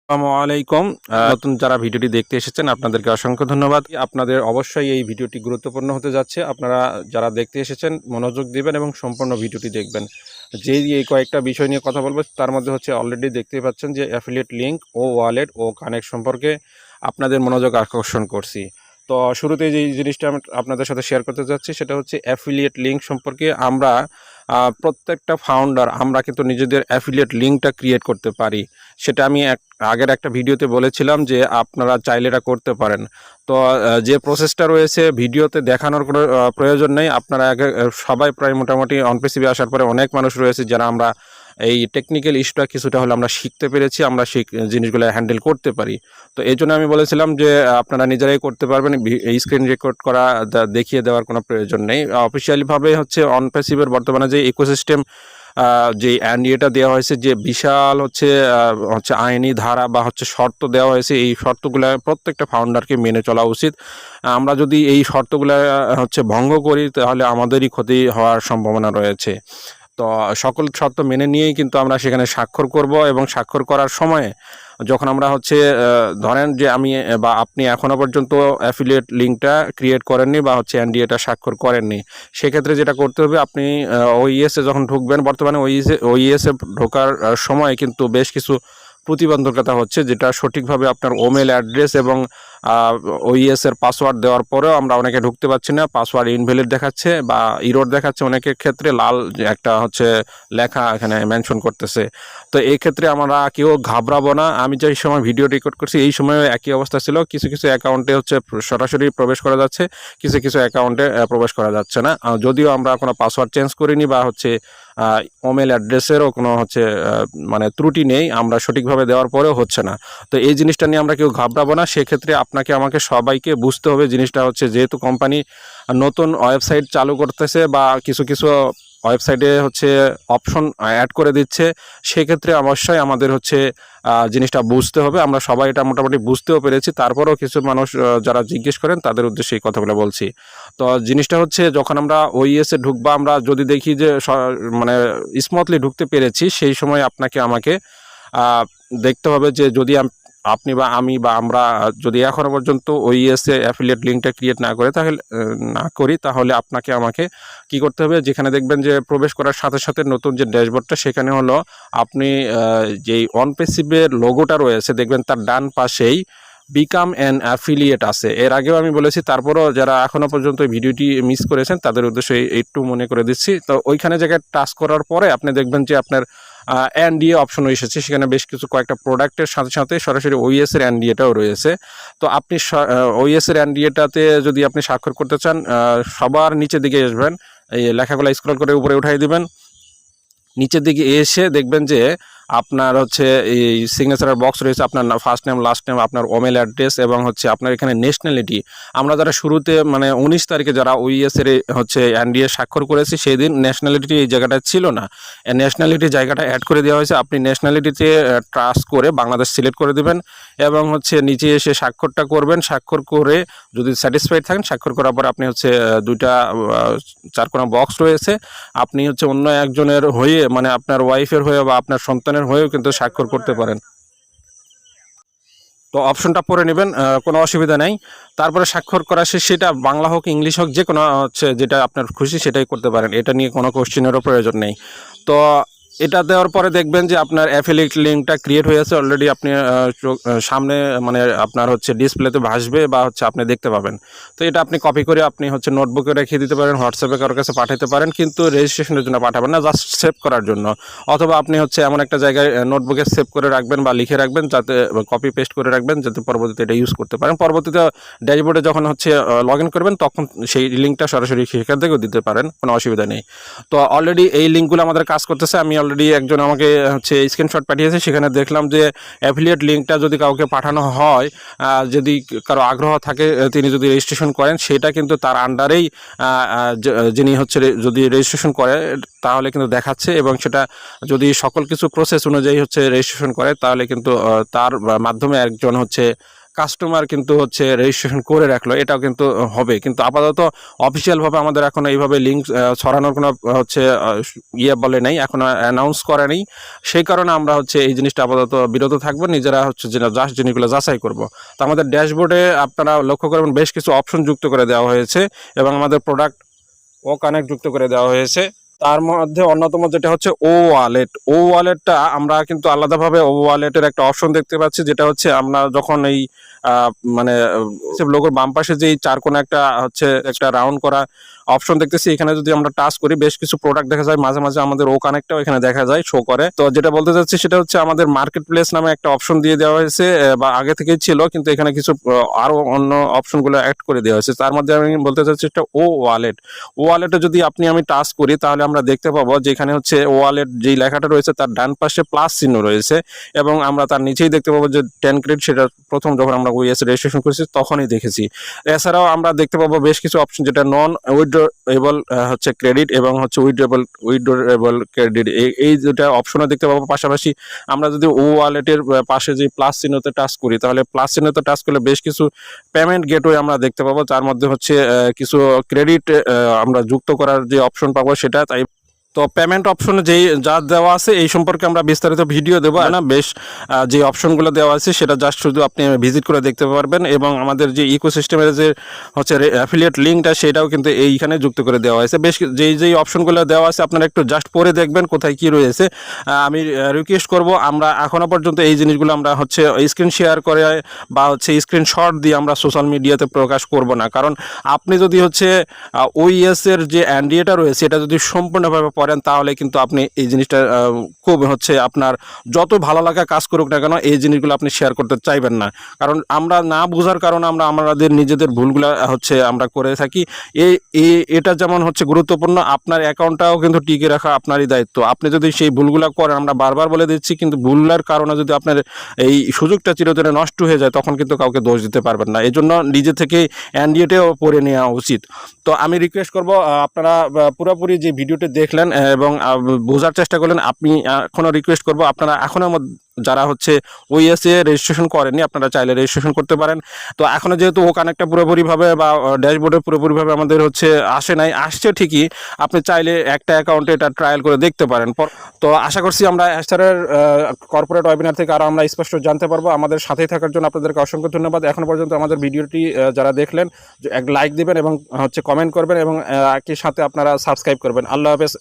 আসসালামু আলাইকুম। নতুন যারা ভিডিওটি দেখতে এসেছেন আপনাদেরকে অসংখ্য ধন্যবাদ। আপনাদের অবশ্যই এই ভিডিওটি গুরুত্বপূর্ণ হতে যাচ্ছে। আপনারা যারা দেখতে এসেছেন মনোযোগ দিবেন এবং সম্পূর্ণ ভিডিওটি দেখবেন। এই কয়েকটা বিষয় নিয়ে কথা বলবো তার মধ্যে হচ্ছে অলরেডি দেখতেই পাচ্ছেন যে অ্যাফিলিয়েট লিঙ্ক ও ওয়ালেট ও কানেক্ট সম্পর্কে আপনাদের মনোযোগ আকর্ষণ করছি। তো শুরুতেই যেই জিনিসটা আমি আপনাদের সাথে শেয়ার করতে যাচ্ছি সেটা হচ্ছে অ্যাফিলিয়েট লিঙ্ক সম্পর্কে। আমরা প্রত্যেকটা ফাউন্ডার আমরা কিন্তু নিজেদের অ্যাফিলিয়েট লিঙ্কটা ক্রিয়েট করতে পারি। সেটা আমি আগের একটা ভিডিওতে বলেছিলাম যে আপনারা চাইলে এটা করতে পারেন। তো যে প্রসেসটা রয়েছে ভিডিওতে দেখানোর কোনো প্রয়োজন নেই। আপনারা সবাই প্রায় মোটামুটি অনপ্যাসিভে আসার পরে অনেক মানুষ রয়েছে যারা আমরা এই টেকনিক্যাল ইস্যুটা কিছুটা হলে আমরা শিখতে পেরেছি, আমরা সেই জিনিসগুলো হ্যান্ডেল করতে পারি। তো এই জন্য আমি বলেছিলাম যে আপনারা নিজেরাই করতে পারবেন, এই স্ক্রিন রেকর্ড করা দেখিয়ে দেওয়ার কোনো প্রয়োজন নেই। অফিসিয়ালিভাবে হচ্ছে অনপ্যাসিভের বর্তমানে যে ইকোসিস্টেম যে এনডিএটা দেওয়া হয়েছে, যে বিশাল হচ্ছে আইনি ধারা বা হচ্ছে শর্ত দেওয়া হয়েছে, এই শর্তগুলো প্রত্যেকটা ফাউন্ডারকে মেনে চলা উচিত। আমরা যদি এই শর্তগুলো ভঙ্গ করি তাহলে আমাদেরই ক্ষতি হওয়ার সম্ভাবনা রয়েছে। তো সকল শর্ত মেনে নিয়েই কিন্তু আমরা সেখানে স্বাক্ষর করব এবং স্বাক্ষর করার সময় যখন আমরা ধরেন যে আমি বা আপনি এখনও পর্যন্ত অ্যাফিলিয়েট লিঙ্কটা ক্রিয়েট করেননি বা এনডিএটা স্বাক্ষর করেননি, সেক্ষেত্রে যেটা করতে হবে, আপনি ওইএসে যখন ঢুকবেন, বর্তমানে ওইএসে ঢোকার সময় কিন্তু বেশ কিছু প্রতিবন্ধকতা হচ্ছে, যেটা সঠিকভাবে আপনার ওমেল অ্যাড্রেস এবং ওইএসের পাসওয়ার্ড দেওয়ার পরেও আমরা অনেকে ঢুকতে পারছি না, পাসওয়ার্ড ইনভ্যালিড দেখাচ্ছে বা ইরর দেখাচ্ছে, অনেকের ক্ষেত্রে লাল একটা লেখা এখানে মেনশন করতেছে। তো এই ক্ষেত্রে আমরা কেউ ঘাবড়াবো না। আমি যে সময় ভিডিও রেকর্ড করছি এই সময় একই অবস্থা ছিল। কিছু কিছু অ্যাকাউন্টে সরাসরি প্রবেশ করা যাচ্ছে, কিছু কিছু অ্যাকাউন্টে প্রবেশ করা যাচ্ছে না, যদিও আমরা কোনো পাসওয়ার্ড চেঞ্জ করিনি বা ওমেল অ্যাড্রেসেরও কোনো মানে ত্রুটি নেই, আমরা সঠিকভাবে দেওয়ার পরেও হচ্ছে না। তো এই জিনিসটা নিয়ে আমরা কেউ ঘাবড়াবো না। সেক্ষেত্রে আপনাকে আমাকে সবাইকে বুঝতে হবে জিনিসটা যেহেতু কোম্পানি নতুন ওয়েবসাইট চালু করতেছে বা কিছু কিছু ওয়েবসাইটে অপশন অ্যাড করে দিচ্ছে, সেক্ষেত্রে অবশ্যই আমাদের জিনিসটা বুঝতে হবে। আমরা সবাই এটা মোটামুটি বুঝতেও পেরেছি, তারপরেও কিছু মানুষ যারা জিজ্ঞেস করেন তাদের উদ্দেশ্যে এই কথাগুলো বলছি। তো জিনিসটা যখন আমরা ওইএসে ঢুকবা, আমরা যদি দেখি যে মানে স্মুথলি ঢুকতে পেরেছি, সেই সময় আপনাকে আমাকে দেখতে হবে যে যদি আপনি বা আমি বা আমরা যদি এখনও পর্যন্ত ওইএসে অ্যাফিলিয়েট লিঙ্কটা ক্রিয়েট না করি তাহলে আপনাকে আমাকে কি করতে হবে, যেখানে দেখবেন যে প্রবেশ করার সাথে সাথে নতুন যে ড্যাশবোর্ডটা, সেখানে আপনি যেই অনপ্যাসিভের লোগোটা রয়েছে দেখবেন তার ডান পাশেই বিকাম অ্যান অ্যাফিলিয়েট আছে। এর আগেও আমি বলেছি, তারপরও যারা এখনও পর্যন্ত ভিডিওটি মিস করেছেন তাদের উদ্দেশ্যে একটু মনে করে দিচ্ছি। তো ওইখানে জায়গায় টাচ করার পরে আপনি দেখবেন যে আপনার এনডিএ অপশন এসেছে, সেখানে বেশ কয়েকটা প্রোডাক্টের সাথে সাথে সরাসরি ওইএসের এনডিএটাও রয়েছে। তো আপনি ওইএসের এনডিএটাতে যদি আপনি স্বাক্ষর করতে চান, সবার নিচের দিকে আসবেন, এই লেখাগুলো স্ক্রল করে উপরে উঠাই দিবেন। নিচের দিকে এসে দেখবেন যে আপনার এই সিগনেচারের বক্স রয়েছে, আপনার ফার্স্ট নেম, লাস্ট নেম, আপনার ওমেল অ্যাড্রেস এবং আপনার এখানে ন্যাশনালিটি। আমরা যারা শুরুতে মানে 19 তারিখে যারা ওইএসের এনডিএ স্বাক্ষর করেছি, সেই দিন ন্যাশনালিটি এই জায়গাটা ছিল না, ন্যাশনালিটি জায়গাটা অ্যাড করে দেওয়া হয়েছে। আপনি ন্যাশনালিটিতে ট্রাস্ট করে বাংলাদেশ সিলেক্ট করে দেবেন এবং নিচে এসে স্বাক্ষরটা করবেন। স্বাক্ষর করে যদি স্যাটিসফাইড থাকেন, স্বাক্ষর করার পর আপনি দুইটা চারকোনা বক্স রয়েছে, আপনি অন্য একজনের হয়ে মানে আপনার ওয়াইফের হয়ে বা আপনার সন্তানের হয়েও কিন্তু স্বাক্ষর করতে পারেন। তো অপশনটা পড়ে নেবেন, কোনো অসুবিধা নেই। তারপরে স্বাক্ষর করা শেষ, সেটা বাংলা হোক ইংলিশ হোক যে কোনো যেটা আপনার খুশি সেটাই করতে পারেন, এটা নিয়ে কোনো কোশ্চেনেরও প্রয়োজন নেই। তো এটা দেওয়ার পরে দেখবেন যে আপনার অ্যাফিলিয়েট লিঙ্কটা ক্রিয়েট হয়েছে অলরেডি। আপনি সামনে মানে আপনার ডিসপ্লেতে ভাসবে বা আপনি দেখতে পাবেন। তো এটা আপনি কপি করে আপনি নোটবুকে রেখে দিতে পারেন, হোয়াটসঅ্যাপে কারোর কাছে পাঠাতে পারেন, কিন্তু রেজিস্ট্রেশনের জন্য পাঠাবেন না, জাস্ট সেভ করার জন্য। অথবা আপনি এমন একটা জায়গায় নোটবুকে সেভ করে রাখবেন বা লিখে রাখবেন, যাতে কপি পেস্ট করে রাখবেন, যাতে পরবর্তীতে এটা ইউজ করতে পারেন। পরবর্তীতে ড্যাশবোর্ডে যখন লগ ইন করবেন তখন সেই লিঙ্কটা সরাসরি সেখান থেকেও দিতে পারেন, কোনো অসুবিধা নেই। তো অলরেডি এই লিঙ্কগুলো আমাদের কাজ করতেছে। আমি অলরেডি একজন আমাকে স্ক্রিনশট পাঠিয়েছে, সেখানে দেখলাম যে অ্যাফিলিয়েট লিঙ্কটা যদি কাউকে পাঠানো হয়, যদি কারো আগ্রহ থাকে, তিনি যদি রেজিস্ট্রেশন করেন, সেটা কিন্তু তার আন্ডারেই যিনি যদি রেজিস্ট্রেশন করে তাহলে কিন্তু দেখাচ্ছে, এবং সেটা যদি সকল কিছু প্রসেস অনুযায়ী রেজিস্ট্রেশন করে তাহলে কিন্তু তার মাধ্যমে একজন কাস্টমার কিন্তু হচ্ছে রেজিস্ট্রেশন করে রাখলো, এটাও কিন্তু হবে। কিন্তু আপাতত অফিসিয়ালভাবে আমাদের এখন এইভাবে লিঙ্ক ছড়ানোর কোনো হচ্ছে বলে নাই, এখন অ্যানাউন্স করে নেই। সেই কারণে আমরা হচ্ছে এই জিনিসটা আপাতত বিরত থাকবো, নিজেরা হচ্ছে জাস্ট জিনিসগুলো যাচাই করব। তো আমাদের ড্যাশবোর্ডে আপনারা লক্ষ্য করবেন বেশ কিছু অপশন যুক্ত করে দেওয়া হয়েছে এবং আমাদের প্রোডাক্ট ও কানেক্ট যুক্ত করে দেওয়া হয়েছে। তার মধ্যে অন্যতম যেটা হচ্ছে ও ওয়ালেটটা আমরা কিন্তু আলাদাভাবে ও ওয়ালেটের একটা অপশন দেখতে পাচ্ছি, যেটা হচ্ছে আমরা যখন এই মানে লোগোর বাম পাশে যেই চার কোণা একটা হচ্ছে একটা রাউন্ড করা অপশন দেখতেছি, এখানে যদি আমরা টাচ করি বেশ কিছু প্রোডাক্ট দেখা যায়, মাঝে মাঝে আমাদের ও কানেক্টটাও এখানে দেখা যায়, শো করে। তো যেটা বলতে চাচ্ছি সেটা হচ্ছে আমাদের মার্কেট প্লেস নামে একটা অপশন দিয়ে দেওয়া হয়েছে, বা আগে থেকেই ছিল, কিন্তু এখানে কিছু আরো অন্য অপশনগুলো অ্যাড করে দেওয়া হয়েছে। তার মধ্যে আমি বলতে চাচ্ছি এটা ও ওয়ালেটে যদি আমি টাচ করি তাহলে আমরা দেখতে পাবো যে এখানে হচ্ছে ওয়ালেট যেই লেখাটা রয়েছে তার ডান পাশে প্লাস চিহ্ন রয়েছে, এবং আমরা তার নিচেই দেখতে পাবো যে 10 ক্রেডিট, সেটা প্রথম যখন আমরা ওইএস রেজিস্ট্রেশন করেছি তখনই দেখেছি। এছাড়াও আমরা দেখতে পাবো বেশ কিছু অপশন, যেটা নন উইথড্রয়েবল হচ্ছে ক্রেডিট এবং হচ্ছে উইথড্রয়েবল ক্রেডিট, এই দুটা অপশনও দেখতে পাবো। পাশাপাশি আমরা যদি ও ওয়ালেটের পাশে যে প্লাস চিহ্নতে টাচ করি, তাহলে প্লাস চিহ্নতে টাচ করলে বেশ কিছু পেমেন্ট গেটওয়ে আমরা দেখতে পাবো, যার মধ্যে হচ্ছে কিছু ক্রেডিট আমরা যুক্ত করার যে অপশন পাবো সেটা। তাই তো পেমেন্ট অপশনে যেই যা দেওয়া আছে এই সম্পর্কে আমরা বিস্তারিত ভিডিও দেবো না, বেশ যে অপশনগুলো দেওয়া আছে সেটা জাস্ট শুধু আপনি ভিজিট করে দেখতে পারবেন, এবং আমাদের যে ইকোসিস্টেমের যে হচ্ছে অ্যাফিলিয়েট লিঙ্কটা সেটাও কিন্তু এইখানে যুক্ত করে দেওয়া হয়েছে। বেশ যেই অপশনগুলো দেওয়া আছে আপনারা একটু জাস্ট পরে দেখবেন কোথায় কি রয়েছে। আমি রিকোয়েস্ট করব, আমরা এখনো পর্যন্ত এই জিনিসগুলো আমরা হচ্ছে স্ক্রিন শেয়ার করে বা হচ্ছে স্ক্রিনশট দিয়ে আমরা সোশ্যাল মিডিয়াতে প্রকাশ করব না, কারণ আপনি যদি হচ্ছে ওইএস এর যে এনডিএটা রয়েছে এটা যদি সম্পূর্ণভাবে পড়েন তাহলে কিন্তু আপনি এই জিনিসটা খুব হচ্ছে আপনার যত ভালো লাগা কাজ করুক না কেন এই জিনিসগুলো আপনি শেয়ার করতে চাইবেন না, কারণ আমরা না বোঝার কারণে আমরা আমাদের নিজেদের ভুলগুলো হচ্ছে আমরা করে থাকি। এটা যেমন হচ্ছে গুরুত্বপূর্ণ, আপনার অ্যাকাউন্টটাও কিন্তু টিকে রাখা আপনারই দায়িত্ব। আপনি যদি সেই ভুলগুলো করেন, আমরা বারবার বলে দিচ্ছি, কিন্তু ভুলের কারণে যদি আপনার এই সুযোগটা চিরতরে নষ্ট হয়ে যায় তখন কিন্তু কাউকে দোষ দিতে পারবেন না। এই জন্য নিজে থেকে এনডিএটাও পড়ে নেওয়া উচিত। তো আমি রিকোয়েস্ট করব আপনারা পুরোপুরি যে ভিডিওটি দেখলেন এবং বোঝার চেষ্টা করলেন, আপনি এখনও রিকোয়েস্ট করব আপনারা এখনও যারা হচ্ছে ওইএসএ রেজিস্ট্রেশন করেননি আপনারা চাইলে রেজিস্ট্রেশন করতে পারেন। তো এখনও যেহেতু ও কানেক্টটা পুরোপুরিভাবে বা ড্যাশবোর্ডে পুরোপুরিভাবে আমাদের হচ্ছে আসছে ঠিকই, আপনি চাইলে একটা অ্যাকাউন্টে এটা ট্রায়াল করে দেখতে পারেন। তো আশা করছি আমরা অ্যাস্টারের কর্পোরেট ওয়েবিনার থেকে আরও আমরা স্পষ্ট জানতে পারবো। আমাদের সাথেই থাকার জন্য আপনাদেরকে অসংখ্য ধন্যবাদ। এখনও পর্যন্ত আমাদের ভিডিওটি যারা দেখলেন এক লাইক দিবেন এবং হচ্ছে কমেন্ট করবেন, এবং একই সাথে আপনারা সাবস্ক্রাইব করবেন। আল্লাহ হাফেজ।